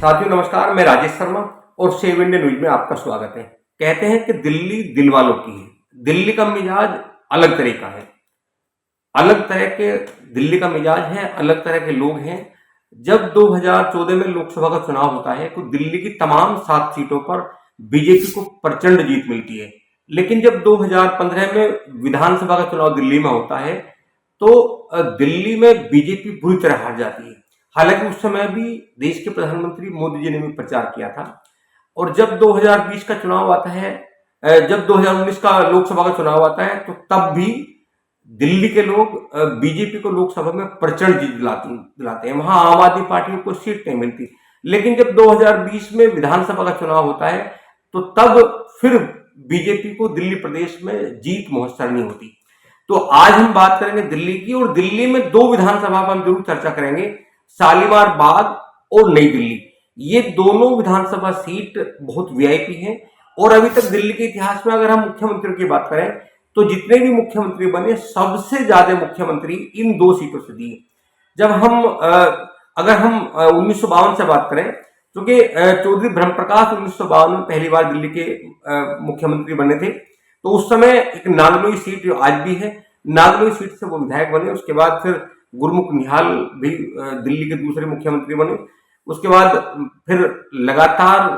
साथियों नमस्कार, मैं राजेश शर्मा और सेव इंडिया न्यूज में आपका स्वागत है। कहते हैं कि दिल्ली दिल वालों की है। दिल्ली का मिजाज अलग तरह का है, अलग तरह के दिल्ली का मिजाज है, अलग तरह के लोग हैं। जब 2014 में लोकसभा का चुनाव होता है तो दिल्ली की तमाम 7 सीटों पर बीजेपी को प्रचंड जीत मिलती है। लेकिन जब 2015 में विधानसभा का चुनाव दिल्ली में होता है तो दिल्ली में बीजेपी बुरी तरह हार जाती है। हालांकि उस समय भी देश के प्रधानमंत्री मोदी जी ने भी प्रचार किया था। और जब 2020 का चुनाव आता है, जब 2019 का लोकसभा का चुनाव आता है तो तब भी दिल्ली के लोग बीजेपी को लोकसभा में प्रचंड जीत दिलाते हैं। वहां आम आदमी पार्टी को सीट नहीं मिलती। लेकिन जब 2020 में विधानसभा का चुनाव होता है तो तब फिर बीजेपी को दिल्ली प्रदेश में जीत मुहस्सर नहीं होती। तो आज हम बात करेंगे दिल्ली की, और दिल्ली में 2 विधानसभा पर हम जरूर चर्चा करेंगे, शालीमार बाग और नई दिल्ली। ये दोनों विधानसभा सीट बहुत वीआईपी हैं। और अभी तक दिल्ली के इतिहास में अगर हम मुख्यमंत्रियों की बात करें तो जितने भी मुख्यमंत्री बने सबसे ज्यादा मुख्यमंत्री इन 2 सीटों से दिए। जब हम अगर हम 1952 से बात करें, क्योंकि चौधरी ब्रह्मप्रकाश 1952 में पहली बार दिल्ली के मुख्यमंत्री बने थे, तो उस समय एक नागलोई सीट जो आज भी है, नागलोई सीट से वो विधायक बने। उसके बाद फिर गुरमुख निहाल भी दिल्ली के दूसरे मुख्यमंत्री बने। उसके बाद फिर लगातार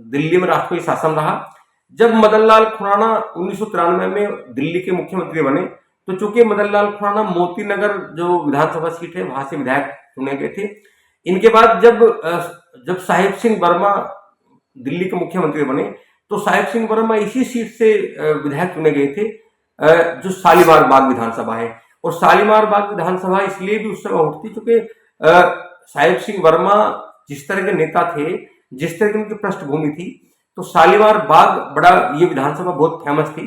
दिल्ली में राष्ट्रपति शासन रहा। जब मदन लाल खुराना 1993 में दिल्ली के मुख्यमंत्री बने तो चूंकि मदन लाल खुराना मोती नगर जो विधानसभा सीट है वहां से विधायक चुने गए थे। इनके बाद जब साहिब सिंह वर्मा दिल्ली के मुख्यमंत्री बने तो साहिब सिंह वर्मा इसी सीट से विधायक चुने गए थे, जो शालीमार बाग विधानसभा है। और शालीमार बाग विधानसभा इसलिए भी उस समय उठती क्योंकि साहिब सिंह वर्मा जिस तरह के नेता थे, जिस तरह की उनकी पृष्ठभूमि थी, तो शालीमार बाग बड़ा, ये विधानसभा बहुत फेमस थी।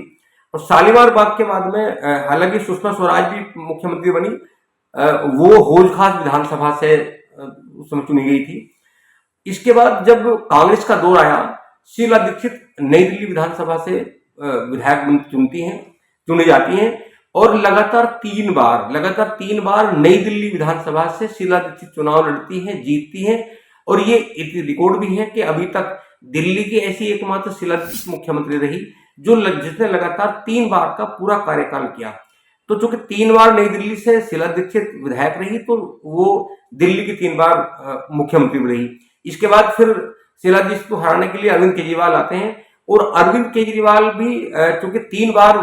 और शालीमार बाग के बाद में हालांकि सुषमा स्वराज भी मुख्यमंत्री बनी, वो हौज-खास विधानसभा से उस समय चुनी गई थी। इसके बाद जब कांग्रेस का दौर आया, शीला दीक्षित नई दिल्ली विधानसभा से विधायक चुनी जाती हैं। और लगातार 3 बार नई दिल्ली विधानसभा से शीला दीक्षित चुनाव लड़ती हैं, जीतती हैं। और ये एक रिकॉर्ड भी है कि अभी तक दिल्ली की ऐसी एकमात्र शीला दीक्षित मुख्यमंत्री रही जिसने लगातार 3 बार का पूरा कार्यकाल किया। तो चूंकि 3 बार नई दिल्ली से शीला दीक्षित विधायक रही तो वो दिल्ली की 3 बार मुख्यमंत्री रही। इसके बाद फिर शीला दीक्षित को हराने के लिए अरविंद केजरीवाल आते हैं, और अरविंद केजरीवाल भी चूंकि 3 बार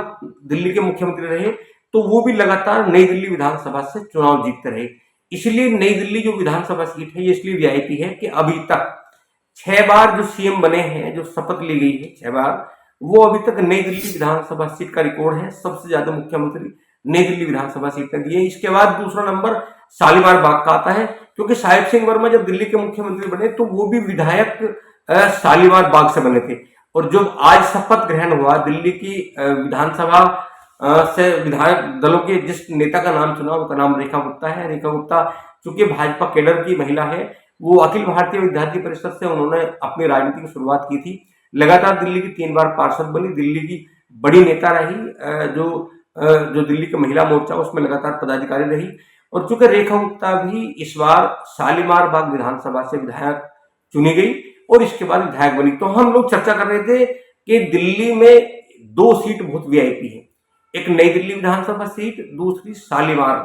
दिल्ली के मुख्यमंत्री रहे तो वो भी लगातार नई दिल्ली विधानसभा से चुनाव जीतते रहे। इसलिए नई दिल्ली जो विधानसभा सीट है ये इसलिए वीआईपी है कि अभी तक 6 बार जो सीएम बने हैं, जो शपथ ली गई है 6 बार, वो अभी तक नई दिल्ली विधानसभा सीट का रिकॉर्ड है। सबसे ज्यादा मुख्यमंत्री नई दिल्ली विधानसभा सीट ने दिए। इसके बाद दूसरा नंबर शालीमार बाग का आता है, क्योंकि साहिब सिंह वर्मा जब दिल्ली के मुख्यमंत्री बने तो वो भी विधायक शालीमार बाग से बने थे। और जो आज शपथ ग्रहण हुआ दिल्ली की विधानसभा से विधायक दलों के जिस नेता का नाम चुना, उनका नाम रेखा गुप्ता है। रेखा गुप्ता चूंकि भाजपा कैडर की महिला है, वो अखिल भारतीय विद्यार्थी परिषद से उन्होंने अपनी राजनीति की शुरुआत की थी। लगातार दिल्ली की 3 बार पार्षद बनी, दिल्ली की बड़ी नेता रही, जो दिल्ली का महिला मोर्चा उसमें लगातार पदाधिकारी रही। और चूंकि रेखा गुप्ता भी इस बार शालीमार बाग विधानसभा से विधायक चुनी गई और इसके बाद विधायक बनी। तो हम लोग चर्चा कर रहे थे कि दिल्ली में 2 सीट बहुत वीआईपी है, एक नई दिल्ली विधानसभा सीट, दूसरी शालीमार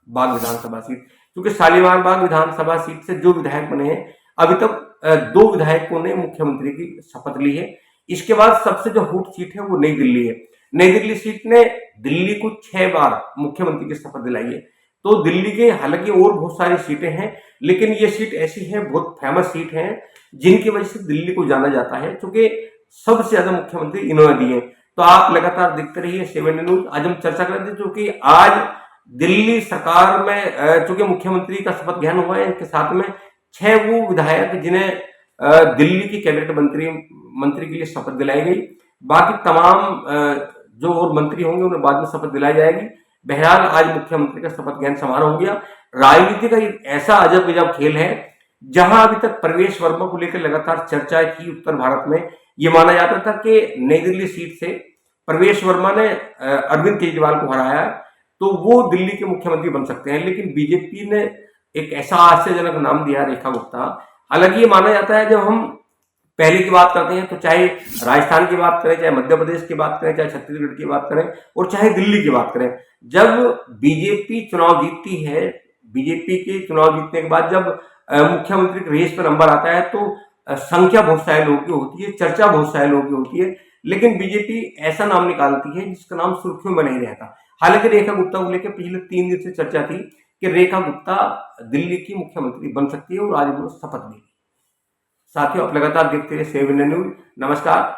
बाग विधानसभा सीट। क्योंकि शालीमार बाग विधानसभा सीट से जो विधायक बने हैं, अभी तक 2 विधायकों ने मुख्यमंत्री की शपथ ली है। इसके बाद सबसे जो हॉट सीट है वो नई दिल्ली है। नई दिल्ली सीट ने दिल्ली को 6 बार मुख्यमंत्री की शपथ दिलाई है। तो दिल्ली के हालांकि और बहुत सारी सीटें हैं, लेकिन ये सीट ऐसी है, बहुत फेमस सीट है, जिनकी वजह से दिल्ली को जाना जाता है, क्योंकि सबसे ज्यादा मुख्यमंत्री इन्होंने दिए। तो आप लगातार देखते रहिए 7 न्यूज। आज हम चर्चा कर रहे थे क्योंकि आज दिल्ली सरकार में चूंकि मुख्यमंत्री का शपथ ग्रहण हुआ है, इनके साथ में 6 वो विधायक जिन्हें दिल्ली की कैबिनेट मंत्री के लिए शपथ दिलाई गई। बाकी तमाम जो और मंत्री होंगे उन्हें बाद में शपथ दिलाई जाएगी। बहरहाल आज मुख्यमंत्री का शपथ ग्रहण समारोह हो गया। राजनीति का एक ऐसा अजब गजब खेल है, जहां अभी तक प्रवेश वर्मा को लेकर लगातार चर्चाएं थी उत्तर भारत में। ये माना जाता था कि नई दिल्ली सीट से प्रवेश वर्मा ने अरविंद केजरीवाल को हराया तो वो दिल्ली के मुख्यमंत्री बन सकते हैं, लेकिन बीजेपी ने एक ऐसा आश्चर्यजनक नाम दिया रेखा गुप्ता। हालांकि ये माना जाता है, जब हम पहले की बात करते हैं तो चाहे राजस्थान की बात करें, चाहे मध्य प्रदेश की बात करें, चाहे छत्तीसगढ़ की बात करें और चाहे दिल्ली की बात करें, जब बीजेपी चुनाव जीतती है, बीजेपी के चुनाव जीतने के बाद जब मुख्यमंत्री के रेस पर नंबर आता है तो संख्या बहुत सारे लोगों की होती है, चर्चा बहुत सारे लोगों की होती है, लेकिन बीजेपी ऐसा नाम निकालती है जिसका नाम सुर्खियों में नहीं रहता। हालांकि रेखा गुप्ता को लेकर पिछले 3 दिन से चर्चा थी कि रेखा गुप्ता दिल्ली की मुख्यमंत्री बन सकती है और आज उन्होंने शपथ ली। साथियों, आप लगातार देखते रहिए 7 इंडिया न्यूज। नमस्कार।